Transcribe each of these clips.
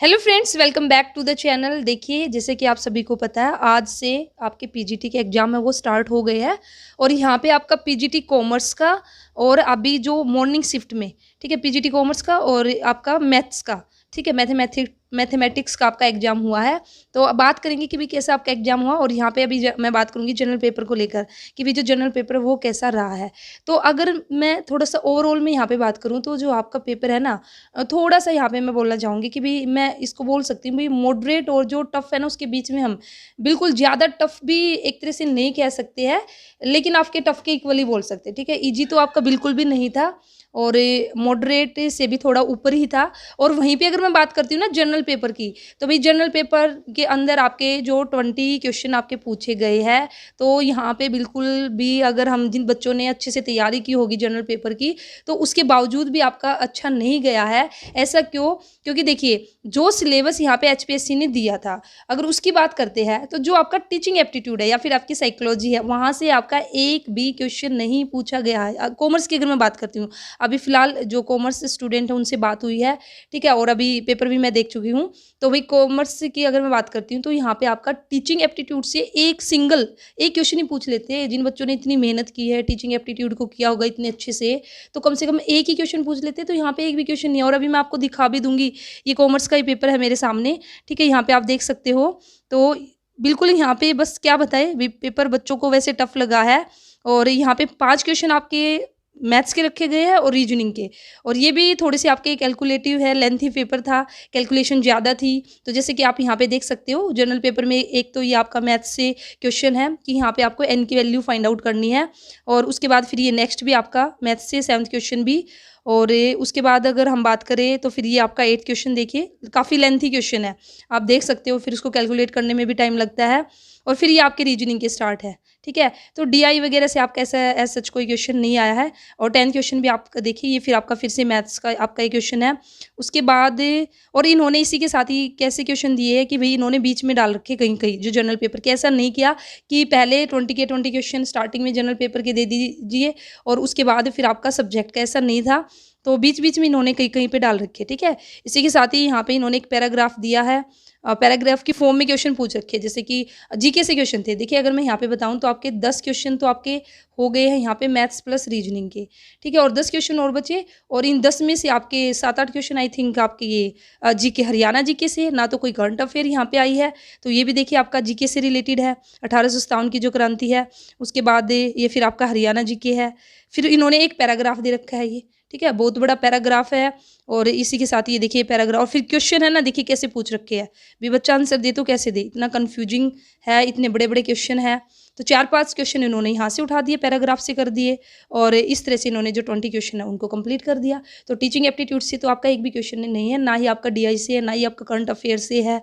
Hello friends, welcome back to the channel. देखिए, जैसे कि आप सभी को पता है, आज से आपके पीजीटी के एग्ज़ाम है वो स्टार्ट हो गए हैं। और यहाँ पे आपका पीजीटी कॉमर्स का और अभी जो मॉर्निंग शिफ्ट में, ठीक है, पीजीटी कॉमर्स का और आपका मैथ्स का, ठीक है, मैथमेटिक्स का आपका एग्जाम हुआ है। तो अब बात करेंगे कि भी कैसा आपका एग्जाम हुआ। और यहाँ पे अभी मैं बात करूँगी जनरल पेपर को लेकर कि भी जो जनरल पेपर है वो कैसा रहा है। तो अगर मैं थोड़ा सा ओवरऑल में यहाँ पे बात करूँ तो जो आपका पेपर है ना, थोड़ा सा यहाँ पे मैं बोलना चाहूँगी कि भी मैं इसको बोल सकती हूँ, भाई मॉडरेट और जो टफ है ना उसके बीच में हम बिल्कुल ज़्यादा टफ भी एक तरह से नहीं कह सकते हैं, लेकिन आपके टफ के इक्वली बोल सकते हैं। ठीक है, इजी तो आपका बिल्कुल भी नहीं था और मॉडरेट से भी थोड़ा ऊपर ही था। और वहीं पे अगर मैं बात करती हूँ ना जनरल पेपर की, तो भाई जनरल पेपर के अंदर आपके जो 20 क्वेश्चन आपके पूछे गए हैं, तो यहाँ पे बिल्कुल भी अगर हम जिन बच्चों ने अच्छे से तैयारी की होगी जनरल पेपर की, तो उसके बावजूद भी आपका अच्छा नहीं गया है। ऐसा क्यों? क्योंकि देखिए, जो सिलेबस यहाँ पे एचपीएससी ने दिया था, अगर उसकी बात करते हैं तो जो आपका टीचिंग एप्टीट्यूड है या फिर आपकी साइकोलॉजी है, वहाँ से आपका एक भी क्वेश्चन नहीं पूछा गया है। कॉमर्स की अगर मैं बात करती हूँ, अभी फिलहाल जो कॉमर्स स्टूडेंट है उनसे बात हुई है, ठीक है, और अभी पेपर भी मैं देख चुकी हूँ। तो भाई कॉमर्स की अगर मैं बात करती हूँ तो यहाँ पे आपका टीचिंग एप्टीट्यूड से एक क्वेश्चन ही पूछ लेते हैं। जिन बच्चों ने इतनी मेहनत की है, टीचिंग एप्टीट्यूड को किया होगा इतने अच्छे से कम से कम एक ही क्वेश्चन पूछ लेते हैं। तो यहाँ पे एक भी क्वेश्चन नहीं है। और अभी मैं आपको दिखा भी दूंगी, ये कॉमर्स का ही पेपर है मेरे सामने, ठीक है, यहाँ पे आप देख सकते हो। तो बिल्कुल यहाँ पे बस क्या बताए, पेपर बच्चों को वैसे टफ लगा है। और यहाँ पे 5 क्वेश्चन आपके मैथ्स के रखे गए हैं और रीजनिंग के, और ये भी थोड़े से आपके कैलकुलेटिव है, लेंथी पेपर था, कैलकुलेशन ज़्यादा थी। तो जैसे कि आप यहाँ पे देख सकते हो जनरल पेपर में, एक तो ये आपका मैथ्स से क्वेश्चन है कि यहाँ पे आपको एन की वैल्यू फाइंड आउट करनी है। और उसके बाद फिर ये नेक्स्ट भी आपका मैथ्स से 7th क्वेश्चन भी। और उसके बाद अगर हम बात करें तो फिर ये आपका 8th क्वेश्चन, देखिए काफ़ी लेंथी क्वेश्चन है, आप देख सकते हो, फिर उसको कैलकुलेट करने में भी टाइम लगता है। और फिर ये आपके रीजनिंग के स्टार्ट है, ठीक है। तो डीआई वगैरह से आपका ऐसा एज सच कोई क्वेश्चन नहीं आया है। और 10th क्वेश्चन भी आप देखिए, ये फिर आपका फिर से मैथ्स का आपका एक क्वेश्चन है। उसके बाद और इन्होंने इसी के साथ ही कैसे क्वेश्चन दिए हैं कि भाई इन्होंने बीच में डाल रखे कहीं कहीं जो जनरल पेपर के, ऐसा नहीं किया कि पहले 20 क्वेश्चन स्टार्टिंग में जनरल पेपर के दे दीजिए और उसके बाद फिर आपका सब्जेक्ट का, ऐसा नहीं था। तो बीच बीच में इन्होंने कहीं कहीं पे डाल रखे, ठीक है। इसी के साथ ही यहाँ पे इन्होंने एक पैराग्राफ दिया है, पैराग्राफ की फॉर्म में क्वेश्चन पूछ रखे हैं, जैसे कि जीके से क्वेश्चन थे। देखिए अगर मैं यहाँ पे बताऊँ तो आपके 10 क्वेश्चन तो आपके हो गए हैं यहाँ पे मैथ्स प्लस रीजनिंग के, ठीक है, और 10 क्वेश्चन और बचे। और इन 10 में से आपके 7-8 क्वेश्चन आई थिंक आपके ये जीके, हरियाणा जीके से, ना तो कोई करंट अफेयर यहाँ पे आई है। तो ये भी देखिए आपका जीके से रिलेटेड है, 1857 की जो क्रांति है। उसके बाद ये फिर आपका हरियाणा जीके है। फिर इन्होंने एक पैराग्राफ दे रखा है ये, ठीक है, बहुत बड़ा पैराग्राफ है। और इसी के साथ ये देखिए पैराग्राफ, और फिर क्वेश्चन है ना, देखिए कैसे पूछ रखे हैं, भी बच्चा आंसर दे तो कैसे दे, इतना कंफ्यूजिंग है, इतने बड़े बड़े क्वेश्चन है। तो 4-5 क्वेश्चन इन्होंने यहाँ से उठा दिए, पैराग्राफ से कर दिए, और इस तरह से इन्होंने जो 20 क्वेश्चन है उनको कंप्लीट कर दिया। तो टीचिंग एप्टीट्यूड से तो आपका एक भी क्वेश्चन नहीं है, ना ही आपका डीआई से है, ना ही आपका करंट अफेयर से है,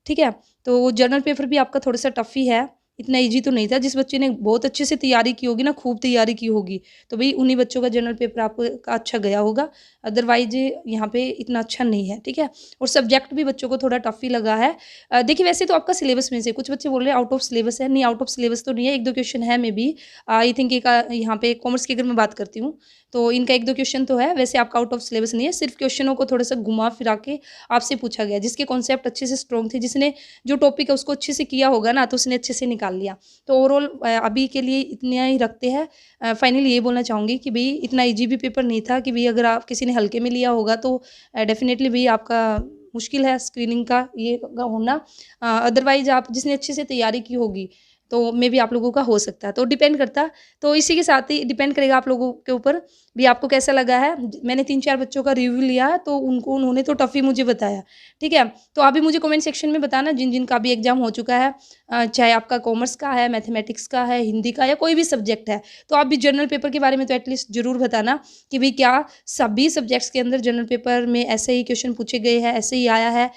ठीक है। तो जनरल पेपर भी आपका थोड़ा सा टफ ही है, इतना इजी तो नहीं था। जिस बच्चे ने बहुत अच्छे से तैयारी की होगी ना, खूब तैयारी की होगी, तो भाई उन्हीं बच्चों का जनरल पेपर आपको का अच्छा गया होगा। अदरवाइज यहाँ पे इतना अच्छा नहीं है, ठीक है। और सब्जेक्ट भी बच्चों को थोड़ा टफ ही लगा है। देखिए वैसे तो आपका सिलेबस में से कुछ बच्चे बोल रहे हैं आउट ऑफ सिलेबस है, नहीं आउट ऑफ सिलेबस तो नहीं है। 1-2 क्वेश्चन है मे बी, आई थिंक एक यहाँ पे कॉमर्स की अगर मैं बात करती हूँ तो इनका 1-2 क्वेश्चन तो है, वैसे आपका आउट ऑफ सिलेबस नहीं है। सिर्फ क्वेश्चनों को थोड़ा सा घुमा फिरा के आपसे पूछा गया, जिसके कॉन्सेप्ट अच्छे से स्ट्रॉन्ग थे, जिसने जो टॉपिक है उसको अच्छे से किया होगा ना, तो उसने अच्छे से निकाल लिया। तो ओवरऑल अभी के लिए इतना ही रखते हैं। फाइनली ये बोलना चाहूँगी कि भाई इतना ईजी भी पेपर नहीं था कि भाई अगर आप किसी ने हल्के में लिया होगा तो डेफिनेटली भाई आपका मुश्किल है स्क्रीनिंग का ये का होना। अदरवाइज आप जिसने अच्छे से तैयारी की होगी तो मे बी आप लोगों का हो सकता है, तो डिपेंड करता। तो इसी के साथ ही डिपेंड करेगा आप लोगों के ऊपर भी आपको कैसा लगा है। मैंने 3-4 बच्चों का रिव्यू लिया है, तो उन्होंने तो टफ ही मुझे बताया, ठीक है। तो आप भी मुझे कमेंट सेक्शन में बताना जिन जिन का भी एग्जाम हो चुका है, चाहे आपका कॉमर्स का है, मैथमेटिक्स का है, हिंदी का, या कोई भी सब्जेक्ट है। तो आप भी जनरल पेपर के बारे में तो एटलीस्ट जरूर बताना कि भाई क्या सभी सब्जेक्ट्स के अंदर जनरल पेपर में ऐसे ही क्वेश्चन पूछे गए हैं, ऐसे ही आया है,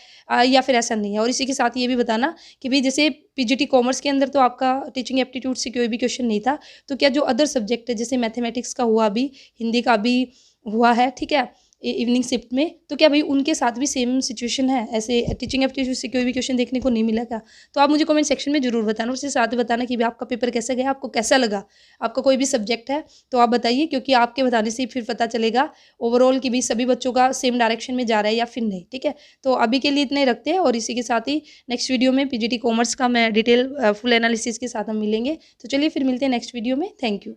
या फिर ऐसा नहीं है। और इसी के साथ ये भी बताना कि भाई जैसे पीजीटी कॉमर्स के अंदर तो आपका टीचिंग एप्टीट्यूड से कोई भी क्वेश्चन नहीं था, तो क्या जो अदर सब्जेक्ट है जैसे मैथमेटिक्स का हुआ, अभी हिंदी का भी हुआ है, ठीक है, इवनिंग शिफ्ट में, तो क्या भाई उनके साथ भी सेम सिचुएशन है, ऐसे टीचिंग एप्टीट्यूड से कोई भी क्वेश्चन देखने को नहीं मिला क्या? तो आप मुझे कमेंट सेक्शन में ज़रूर बताना, उसके साथ ही बताना कि भाई आपका पेपर कैसा गया, आपको कैसा लगा, आपका कोई भी सब्जेक्ट है तो आप बताइए, क्योंकि आपके बताने से ही फिर पता चलेगा ओवरऑल कि भाई सभी बच्चों का सेम डायरेक्शन में जा रहा है या फिर नहीं। ठीक है, तो अभी के लिए इतना ही रखते हैं, और इसी के साथ ही नेक्स्ट वीडियो में पीजीटी कॉमर्स का मैं डिटेल फुल एनालिसिस के साथ हम मिलेंगे। तो चलिए फिर मिलते हैं नेक्स्ट वीडियो में। Thank you.